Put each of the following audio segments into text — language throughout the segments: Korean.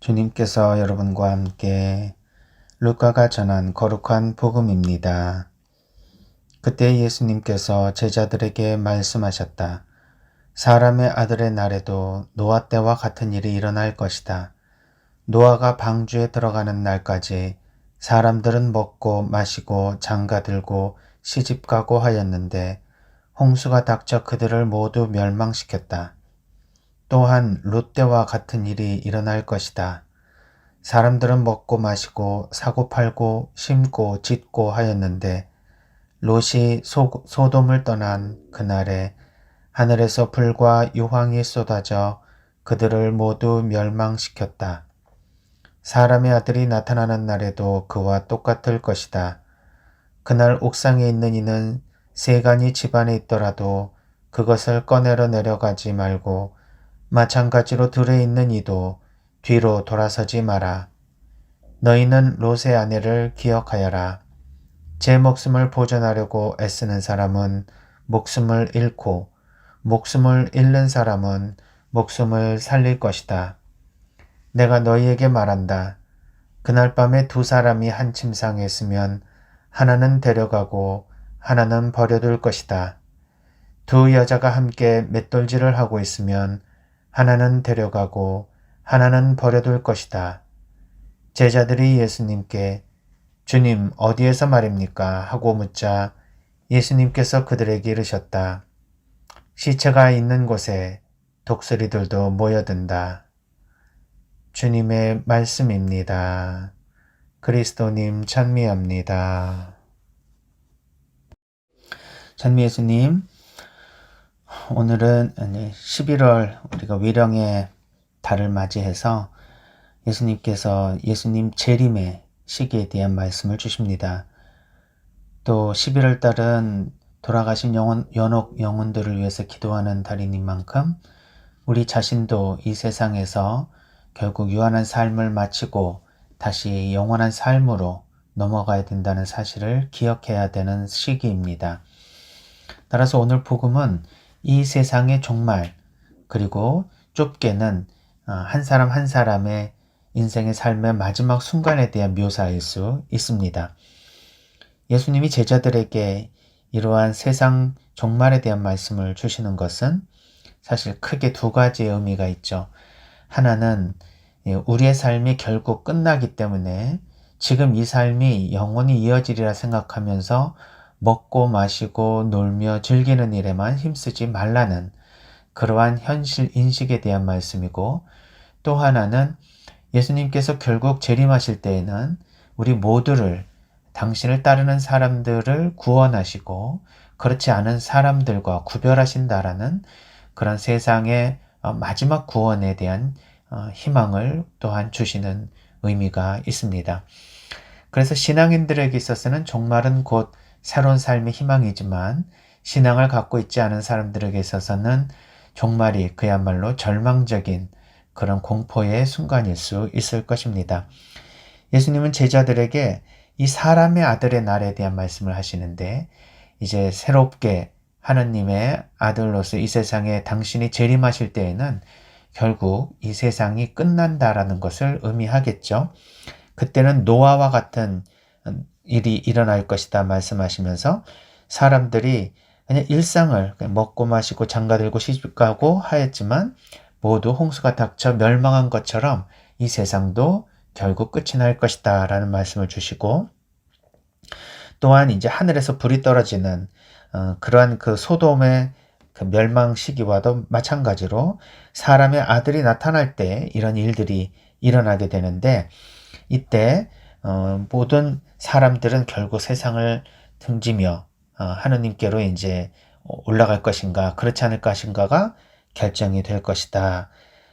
주님께서 여러분과 함께 루카가 전한 거룩한 복음입니다. 그때 예수님께서 제자들에게 말씀하셨다. 사람의 아들의 날에도 노아 때와 같은 일이 일어날 것이다. 노아가 방주에 들어가는 날까지 사람들은 먹고 마시고 장가들고 시집가고 하였는데 홍수가 닥쳐 그들을 모두 멸망시켰다. 또한 롯 때와 같은 일이 일어날 것이다. 사람들은 먹고 마시고 사고 팔고 심고 짓고 하였는데 롯이 소돔을 떠난 그날에 하늘에서 불과 유황이 쏟아져 그들을 모두 멸망시켰다. 사람의 아들이 나타나는 날에도 그와 똑같을 것이다. 그날 옥상에 있는 이는 세간이 집안에 있더라도 그것을 꺼내러 내려가지 말고 마찬가지로 들에 있는 이도 뒤로 돌아서지 마라. 너희는 롯의 아내를 기억하여라. 제 목숨을 보존하려고 애쓰는 사람은 목숨을 잃고 목숨을 잃는 사람은 목숨을 살릴 것이다. 내가 너희에게 말한다. 그날 밤에 두 사람이 한 침상에 있으면 하나는 데려가고 하나는 버려둘 것이다. 두 여자가 함께 맷돌질을 하고 있으면 하나는 데려가고 하나는 버려둘 것이다. 제자들이 예수님께 주님 어디에서 말입니까? 하고 묻자 예수님께서 그들에게 이르셨다. 시체가 있는 곳에 독수리들도 모여든다. 주님의 말씀입니다. 그리스도님 찬미합니다. 찬미 예수님, 오늘은 11월 우리가 위령의 달을 맞이해서 예수님께서 예수님 재림의 시기에 대한 말씀을 주십니다. 또 11월 달은 돌아가신 연옥 영혼들을 위해서 기도하는 달인 만큼 우리 자신도 이 세상에서 결국 유한한 삶을 마치고 다시 영원한 삶으로 넘어가야 된다는 사실을 기억해야 되는 시기입니다. 따라서 오늘 복음은 이 세상의 종말 그리고 좁게는 한 사람 한 사람의 인생의 삶의 마지막 순간에 대한 묘사일 수 있습니다. 예수님이 제자들에게 이러한 세상 종말에 대한 말씀을 주시는 것은 사실 크게 두 가지의 의미가 있죠. 하나는 우리의 삶이 결국 끝나기 때문에 지금 이 삶이 영원히 이어지리라 생각하면서 먹고 마시고 놀며 즐기는 일에만 힘쓰지 말라는 그러한 현실 인식에 대한 말씀이고, 또 하나는 예수님께서 결국 재림하실 때에는 우리 모두를 당신을 따르는 사람들을 구원하시고 그렇지 않은 사람들과 구별하신다라는 그런 세상의 마지막 구원에 대한 희망을 또한 주시는 의미가 있습니다. 그래서 신앙인들에게 있어서는 종말은 곧 새로운 삶의 희망이지만 신앙을 갖고 있지 않은 사람들에게 있어서는 종말이 그야말로 절망적인 그런 공포의 순간일 수 있을 것입니다. 예수님은 제자들에게 이 사람의 아들의 날에 대한 말씀을 하시는데 이제 새롭게 하느님의 아들로서 이 세상에 당신이 재림하실 때에는 결국 이 세상이 끝난다라는 것을 의미하겠죠. 그때는 노아와 같은 일이 일어날 것이다 말씀하시면서 사람들이 그냥 일상을 먹고 마시고 장가들고 시집가고 하였지만 모두 홍수가 닥쳐 멸망한 것처럼 이 세상도 결국 끝이 날 것이다 라는 말씀을 주시고, 또한 이제 하늘에서 불이 떨어지는 그러한 그 소돔의 그 멸망 시기와도 마찬가지로 사람의 아들이 나타날 때 이런 일들이 일어나게 되는데, 이때 모든 사람들은 결국 세상을 등지며 하느님께로 이제 올라갈 것인가 그렇지 않을 것인가가 결정이 될 것이다.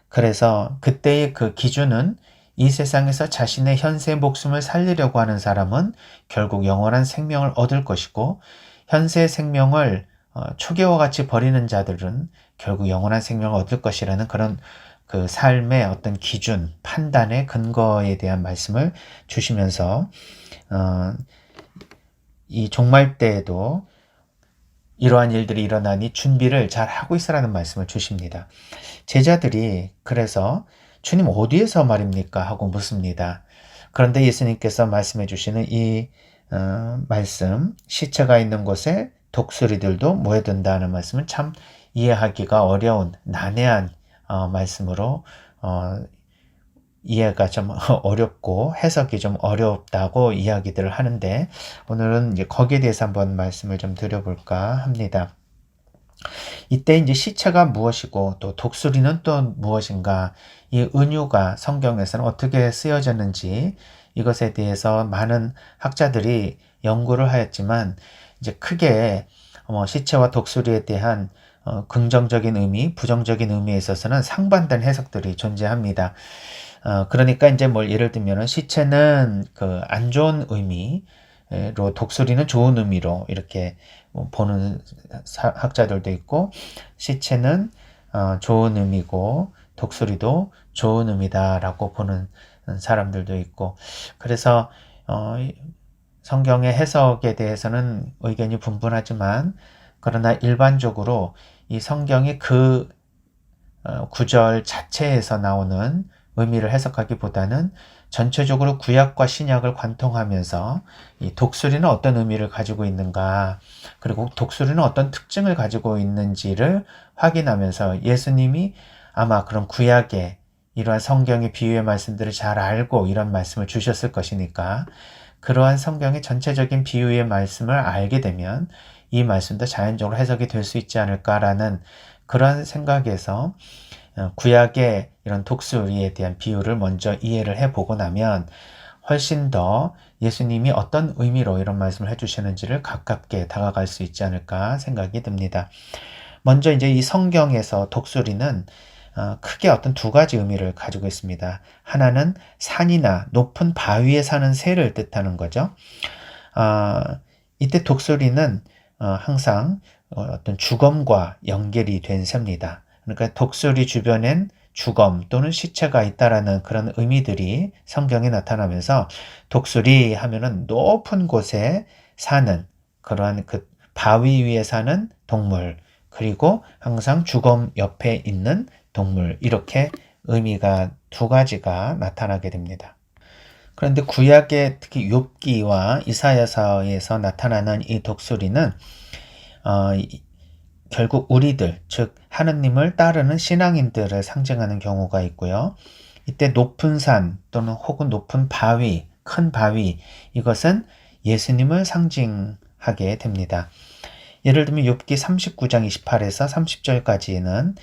그래서 그때의 그 기준은 이 세상에서 자신의 현세 목숨을 살리려고 하는 사람은 결국 영원한 생명을 얻을 것이고, 현세 생명을 초계와 같이 버리는 자들은 결국 영원한 생명을 얻을 것이라는 그런 그 삶의 어떤 기준, 판단의 근거에 대한 말씀을 주시면서 이 종말 때에도 이러한 일들이 일어나니 준비를 잘 하고 있으라는 말씀을 주십니다. 제자들이 그래서 주님 어디에서 말입니까? 하고 묻습니다. 그런데 예수님께서 말씀해 주시는 이 말씀, 시체가 있는 곳에 독수리들도 모여든다는 말씀은 참 이해하기가 어려운 난해한 말씀으로 이해가 좀 어렵고 해석이 좀 어렵다고 이야기들을 하는데, 오늘은 이제 거기에 대해서 한번 말씀을 좀 드려볼까 합니다. 이때 이제 시체가 무엇이고 또 독수리는 또 무엇인가, 이 은유가 성경에서는 어떻게 쓰여졌는지 이것에 대해서 많은 학자들이 연구를 하였지만, 이제 크게 시체와 독수리에 대한 긍정적인 의미, 부정적인 의미에 있어서는 상반된 해석들이 존재합니다. 그러니까 이제 뭘 예를 들면은 시체는 그 안 좋은 의미로, 독수리는 좋은 의미로 이렇게 보는 학자들도 있고, 시체는 좋은 의미고 독수리도 좋은 의미다라고 보는 사람들도 있고, 그래서 성경의 해석에 대해서는 의견이 분분하지만, 그러나 일반적으로 이 성경이 그 구절 자체에서 나오는 의미를 해석하기보다는 전체적으로 구약과 신약을 관통하면서 이 독수리는 어떤 의미를 가지고 있는가, 그리고 독수리는 어떤 특징을 가지고 있는지를 확인하면서, 예수님이 아마 그런 구약의 이러한 성경의 비유의 말씀들을 잘 알고 이런 말씀을 주셨을 것이니까, 그러한 성경의 전체적인 비유의 말씀을 알게 되면 이 말씀도 자연적으로 해석이 될 수 있지 않을까라는 그런 생각에서 구약의 이런 독수리에 대한 비유를 먼저 이해를 해보고 나면 훨씬 더 예수님이 어떤 의미로 이런 말씀을 해주시는지를 가깝게 다가갈 수 있지 않을까 생각이 듭니다. 먼저 이제 이 성경에서 독수리는 크게 어떤 두 가지 의미를 가지고 있습니다. 하나는 산이나 높은 바위에 사는 새를 뜻하는 거죠. 이때 독수리는 항상 어떤 주검과 연결이 된 새입니다. 그러니까 독수리 주변엔 주검 또는 시체가 있다라는 그런 의미들이 성경에 나타나면서, 독수리 하면은 높은 곳에 사는 그러한 그 바위 위에 사는 동물, 그리고 항상 주검 옆에 있는 동물, 이렇게 의미가 두 가지가 나타나게 됩니다. 그런데 구약의 특히 욥기와 이사야서에서 나타나는 이 독수리는 결국 우리들, 즉 하느님을 따르는 신앙인들을 상징하는 경우가 있고요. 이때 높은 산 또는 혹은 높은 바위, 큰 바위, 이것은 예수님을 상징하게 됩니다. 예를 들면 욥기 39장 28에서 30절까지는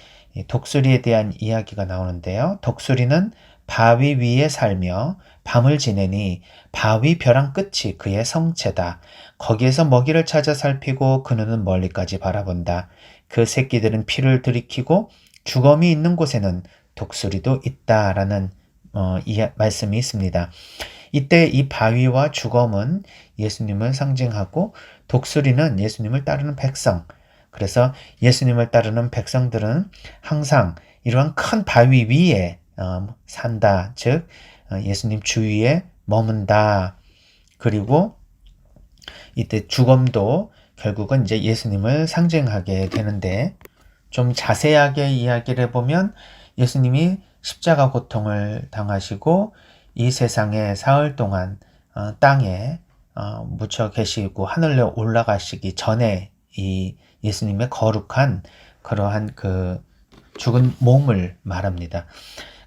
독수리에 대한 이야기가 나오는데요. 독수리는 바위 위에 살며 밤을 지내니 바위 벼랑 끝이 그의 성체다. 거기에서 먹이를 찾아 살피고 그누는 멀리까지 바라본다. 그 새끼들은 피를 들이키고 주검이 있는 곳에는 독수리도 있다라는 말씀이 있습니다. 이때 이 바위와 주검은 예수님을 상징하고, 독수리는 예수님을 따르는 백성, 그래서 예수님을 따르는 백성들은 항상 이러한 큰 바위 위에 산다, 즉 예수님 주위에 머문다. 그리고 이때 주검도 결국은 이제 예수님을 상징하게 되는데, 좀 자세하게 이야기를 해보면 예수님이 십자가 고통을 당하시고 이 세상에 사흘 동안 땅에 묻혀 계시고 하늘로 올라가시기 전에 이 예수님의 거룩한 그러한 그 죽은 몸을 말합니다.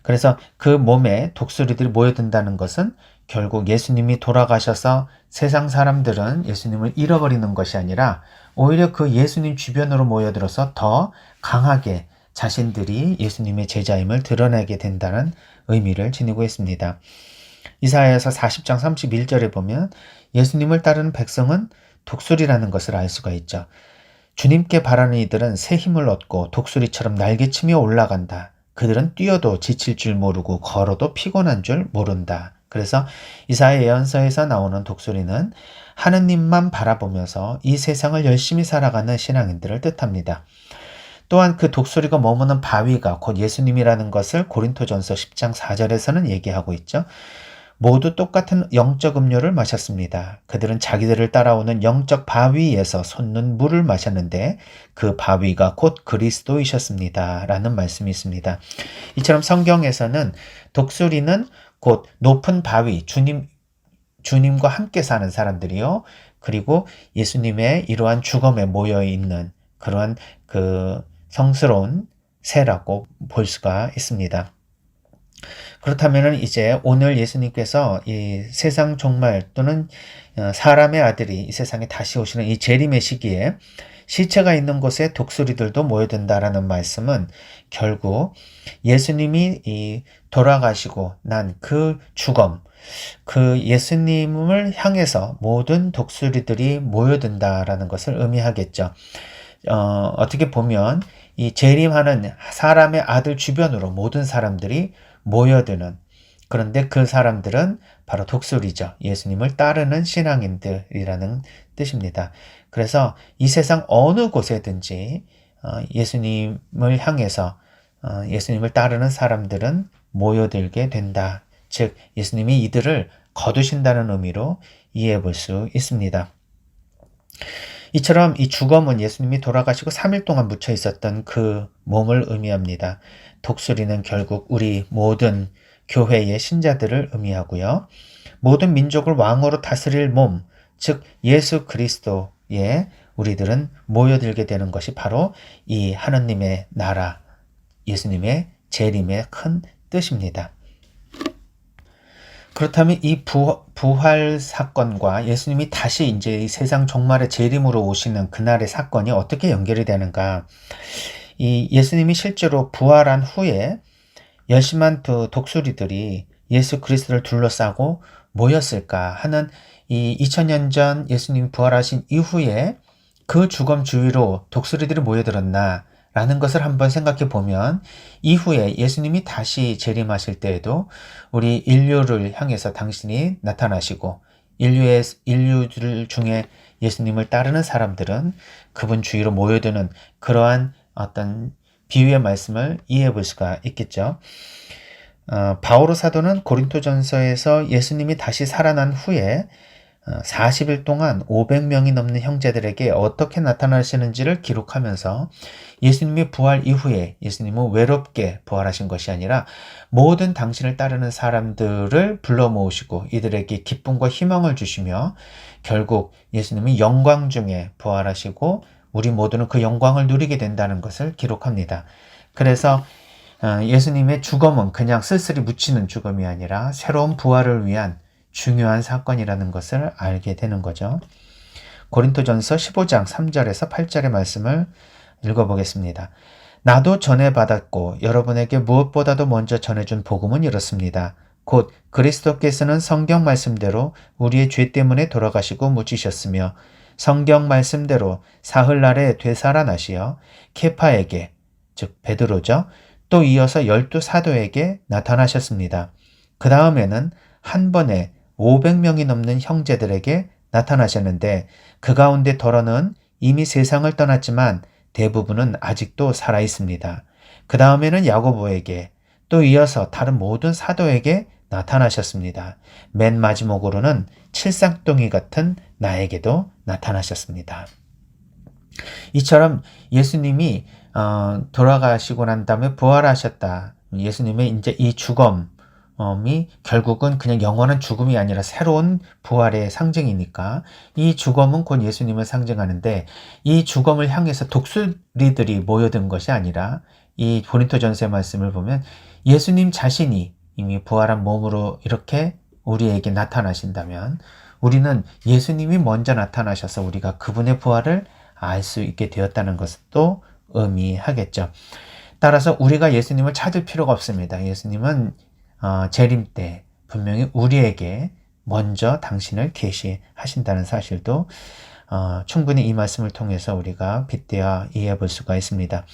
그래서 그 몸에 독수리들이 모여든다는 것은 결국 예수님이 돌아가셔서 세상 사람들은 예수님을 잃어버리는 것이 아니라 오히려 그 예수님 주변으로 모여들어서 더 강하게 자신들이 예수님의 제자임을 드러내게 된다는 의미를 지니고 있습니다. 이사야서 40장 31절에 보면 예수님을 따르는 백성은 독수리라는 것을 알 수가 있죠. 주님께 바라는 이들은 새 힘을 얻고 독수리처럼 날개치며 올라간다. 그들은 뛰어도 지칠 줄 모르고 걸어도 피곤한 줄 모른다. 그래서 이사야 예언서에서 나오는 독수리는 하느님만 바라보면서 이 세상을 열심히 살아가는 신앙인들을 뜻합니다. 또한 그 독수리가 머무는 바위가 곧 예수님이라는 것을 고린토전서 10장 4절에서는 얘기하고 있죠. 모두 똑같은 영적 음료를 마셨습니다. 그들은 자기들을 따라오는 영적 바위에서 솟는 물을 마셨는데 그 바위가 곧 그리스도이셨습니다. 라는 말씀이 있습니다. 이처럼 성경에서는 독수리는 곧 높은 바위, 주님과 함께 사는 사람들이요. 그리고 예수님의 이러한 죽음에 모여 있는 그러한 그 성스러운 새라고 볼 수가 있습니다. 그렇다면 이제 오늘 예수님께서 이 세상 종말 또는 사람의 아들이 이 세상에 다시 오시는 이 재림의 시기에 시체가 있는 곳에 독수리들도 모여든다라는 말씀은 결국 예수님이 이 돌아가시고 난 그 죽음, 그 예수님을 향해서 모든 독수리들이 모여든다라는 것을 의미하겠죠. 어떻게 보면 이 재림하는 사람의 아들 주변으로 모든 사람들이 모여드는, 그런데 그 사람들은 바로 독수리죠. 예수님을 따르는 신앙인들이라는 뜻입니다. 그래서 이 세상 어느 곳에든지 예수님을 향해서 예수님을 따르는 사람들은 모여들게 된다. 즉 예수님이 이들을 거두신다는 의미로 이해해 볼 수 있습니다. 이처럼 이 죽음은 예수님이 돌아가시고 3일 동안 묻혀 있었던 그 몸을 의미합니다. 독수리는 결국 우리 모든 교회의 신자들을 의미하고요. 모든 민족을 왕으로 다스릴 몸, 즉 예수 그리스도에 우리들은 모여들게 되는 것이 바로 이 하느님의 나라, 예수님의 재림의 큰 뜻입니다. 그렇다면 이 부활 사건과 예수님이 다시 이제 이 세상 종말의 재림으로 오시는 그날의 사건이 어떻게 연결이 되는가? 이 예수님이 실제로 부활한 후에 열심한 독수리들이 예수 그리스도를 둘러싸고 모였을까 하는 이 2000년 전 예수님이 부활하신 이후에 그 죽음 주위로 독수리들이 모여들었나? 라는 것을 한번 생각해 보면 이후에 예수님이 다시 재림하실 때에도 우리 인류를 향해서 당신이 나타나시고 인류들 중에 예수님을 따르는 사람들은 그분 주위로 모여드는 그러한 어떤 비유의 말씀을 이해해 볼 수가 있겠죠. 바오로 사도는 고린토전서에서 예수님이 다시 살아난 후에 40일 동안 500명이 넘는 형제들에게 어떻게 나타나시는지를 기록하면서 예수님이 부활 이후에 예수님은 외롭게 부활하신 것이 아니라 모든 당신을 따르는 사람들을 불러 모으시고 이들에게 기쁨과 희망을 주시며 결국 예수님이 영광 중에 부활하시고 우리 모두는 그 영광을 누리게 된다는 것을 기록합니다. 그래서 예수님의 죽음은 그냥 쓸쓸히 묻히는 죽음이 아니라 새로운 부활을 위한 중요한 사건이라는 것을 알게 되는 거죠. 고린토전서 15장 3절에서 8절의 말씀을 읽어보겠습니다. 나도 전해받았고 여러분에게 무엇보다도 먼저 전해준 복음은 이렇습니다. 곧 그리스도께서는 성경 말씀대로 우리의 죄 때문에 돌아가시고 묻히셨으며 성경 말씀대로 사흘날에 되살아나시어 케파에게, 즉 베드로죠, 또 이어서 12 사도에게 나타나셨습니다. 그 다음에는 한 번에 500명이 넘는 형제들에게 나타나셨는데 그 가운데 더러는 이미 세상을 떠났지만 대부분은 아직도 살아있습니다. 그 다음에는 야고보에게 또 이어서 다른 모든 사도에게 나타나셨습니다. 맨 마지막으로는 칠쌍둥이 같은 나에게도 나타나셨습니다. 이처럼 예수님이 돌아가시고 난 다음에 부활하셨다. 예수님의 이제 이 죽음이 결국은 그냥 영원한 죽음이 아니라 새로운 부활의 상징이니까 이 죽음은 곧 예수님을 상징하는데 이 죽음을 향해서 독수리들이 모여든 것이 아니라 이 고린토전서의 말씀을 보면 예수님 자신이 이미 부활한 몸으로 이렇게 우리에게 나타나신다면 우리는 예수님이 먼저 나타나셔서 우리가 그분의 부활을 알 수 있게 되었다는 것도 의미하겠죠. 따라서 우리가 예수님을 찾을 필요가 없습니다. 예수님은 재림 때 분명히 우리에게 먼저 당신을 계시하신다는 사실도 충분히 이 말씀을 통해서 우리가 빗대어 이해해 볼 수가 있습니다.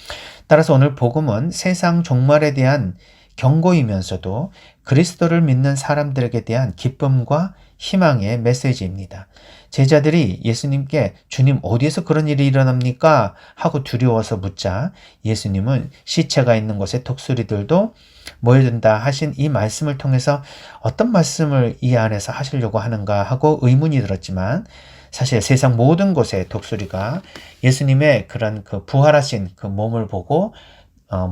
따라서 오늘 복음은 세상 종말에 대한 경고이면서도 그리스도를 믿는 사람들에게 대한 기쁨과 희망의 메시지입니다. 제자들이 예수님께 주님 어디에서 그런 일이 일어납니까? 하고 두려워서 묻자 예수님은 시체가 있는 곳에 독수리들도 모여든다 하신 이 말씀을 통해서 어떤 말씀을 이 안에서 하시려고 하는가 하고 의문이 들었지만, 사실 세상 모든 곳에 독수리가 예수님의 그런 그 부활하신 그 몸을 보고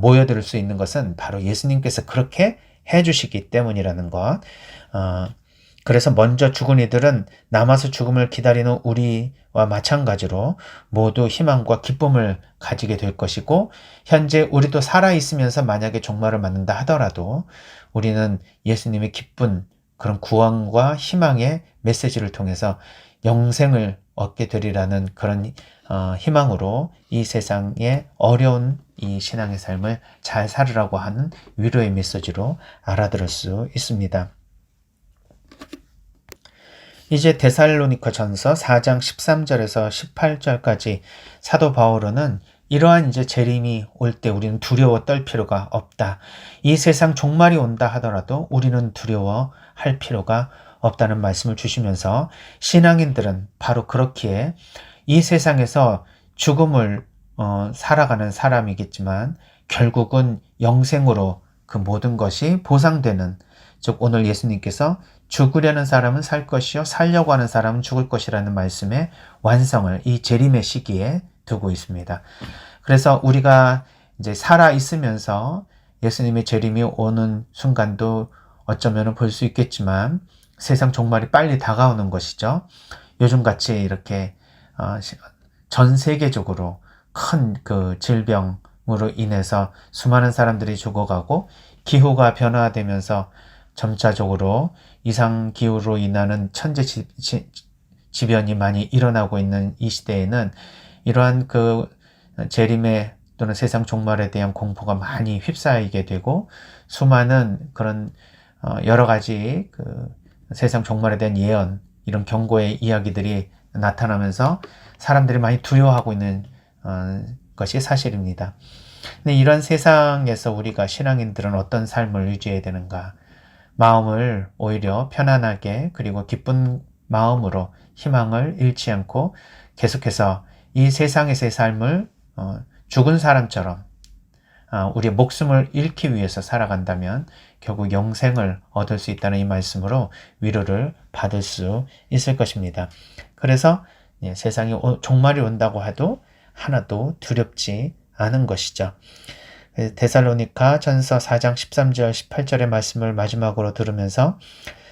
모여들 수 있는 것은 바로 예수님께서 그렇게 해주시기 때문이라는 것. 그래서 먼저 죽은 이들은 남아서 죽음을 기다리는 우리와 마찬가지로 모두 희망과 기쁨을 가지게 될 것이고, 현재 우리도 살아있으면서 만약에 종말을 맞는다 하더라도 우리는 예수님의 기쁜 그런 구원과 희망의 메시지를 통해서 영생을 얻게 되리라는 그런 희망으로 이 세상의 어려운 이 신앙의 삶을 잘 살으라고 하는 위로의 메시지로 알아들을 수 있습니다. 이제 데살로니가 전서 4장 13절에서 18절까지 사도 바울은 이러한 이제 재림이 올 때 우리는 두려워 떨 필요가 없다. 이 세상 종말이 온다 하더라도 우리는 두려워할 필요가 없다는 말씀을 주시면서, 신앙인들은 바로 그렇기에 이 세상에서 죽음을 살아가는 사람이겠지만 결국은 영생으로 그 모든 것이 보상되는, 즉 오늘 예수님께서 죽으려는 사람은 살 것이요 살려고 하는 사람은 죽을 것이라는 말씀의 완성을 이 재림의 시기에 두고 있습니다. 그래서 우리가 이제 살아 있으면서 예수님의 재림이 오는 순간도 어쩌면 볼 수 있겠지만 세상 종말이 빨리 다가오는 것이죠. 요즘같이 이렇게 전 세계적으로 큰 그 질병으로 인해서 수많은 사람들이 죽어가고 기후가 변화되면서 점차적으로 이상기후로 인하는 천재지변이 많이 일어나고 있는 이 시대에는 이러한 그 재림의 또는 세상 종말에 대한 공포가 많이 휩싸이게 되고, 수많은 그런 여러 가지 그 세상 종말에 대한 예언, 이런 경고의 이야기들이 나타나면서 사람들이 많이 두려워하고 있는 것이 사실입니다. 근데 이런 세상에서 우리가 신앙인들은 어떤 삶을 유지해야 되는가? 마음을 오히려 편안하게 그리고 기쁜 마음으로 희망을 잃지 않고 계속해서 이 세상에서의 삶을 죽은 사람처럼 우리의 목숨을 잃기 위해서 살아간다면 결국 영생을 얻을 수 있다는 이 말씀으로 위로를 받을 수 있을 것입니다. 그래서 세상에 종말이 온다고 해도 하나도 두렵지 않은 것이죠. 데살로니가 전서 4장 13절 18절의 말씀을 마지막으로 들으면서,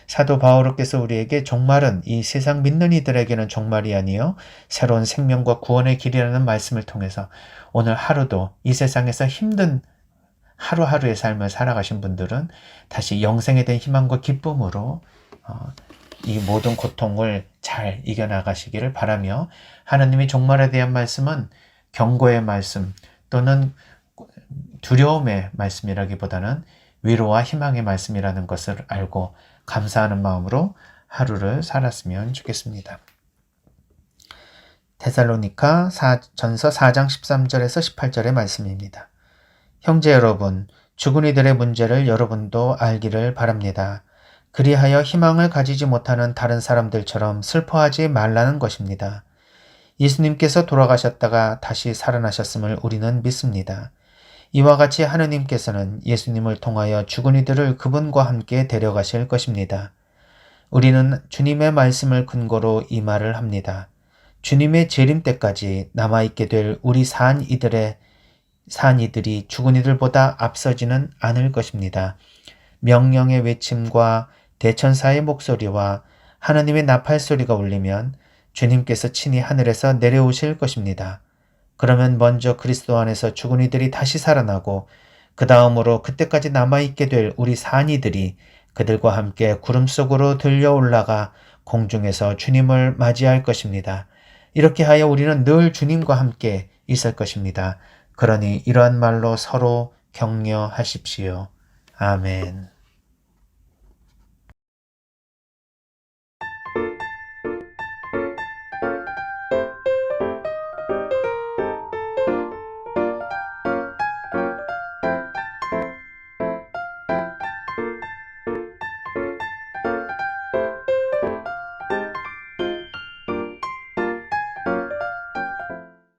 사도 바오로께서 우리에게 종말은 이 세상 믿는 이들에게는 종말이 아니요 새로운 생명과 구원의 길이라는 말씀을 통해서 오늘 하루도 이 세상에서 힘든 하루하루의 삶을 살아가신 분들은 다시 영생에 대한 희망과 기쁨으로 이 모든 고통을 잘 이겨나가시기를 바라며, 하나님의 종말에 대한 말씀은 경고의 말씀 또는 두려움의 말씀이라기보다는 위로와 희망의 말씀이라는 것을 알고 감사하는 마음으로 하루를 살았으면 좋겠습니다. 데살로니가 전서 4장 13절에서 18절의 말씀입니다. 형제 여러분, 죽은 이들의 문제를 여러분도 알기를 바랍니다. 그리하여 희망을 가지지 못하는 다른 사람들처럼 슬퍼하지 말라는 것입니다. 예수님께서 돌아가셨다가 다시 살아나셨음을 우리는 믿습니다. 이와 같이 하느님께서는 예수님을 통하여 죽은 이들을 그분과 함께 데려가실 것입니다. 우리는 주님의 말씀을 근거로 이 말을 합니다. 주님의 재림 때까지 남아있게 될 우리 산 이들이 죽은 이들보다 앞서지는 않을 것입니다. 명령의 외침과 대천사의 목소리와 하나님의 나팔소리가 울리면 주님께서 친히 하늘에서 내려오실 것입니다. 그러면 먼저 그리스도 안에서 죽은 이들이 다시 살아나고 그 다음으로 그때까지 남아있게 될 우리 산 이들이 그들과 함께 구름 속으로 들려 올라가 공중에서 주님을 맞이할 것입니다. 이렇게 하여 우리는 늘 주님과 함께 있을 것입니다. 그러니 이러한 말로 서로 격려하십시오. 아멘.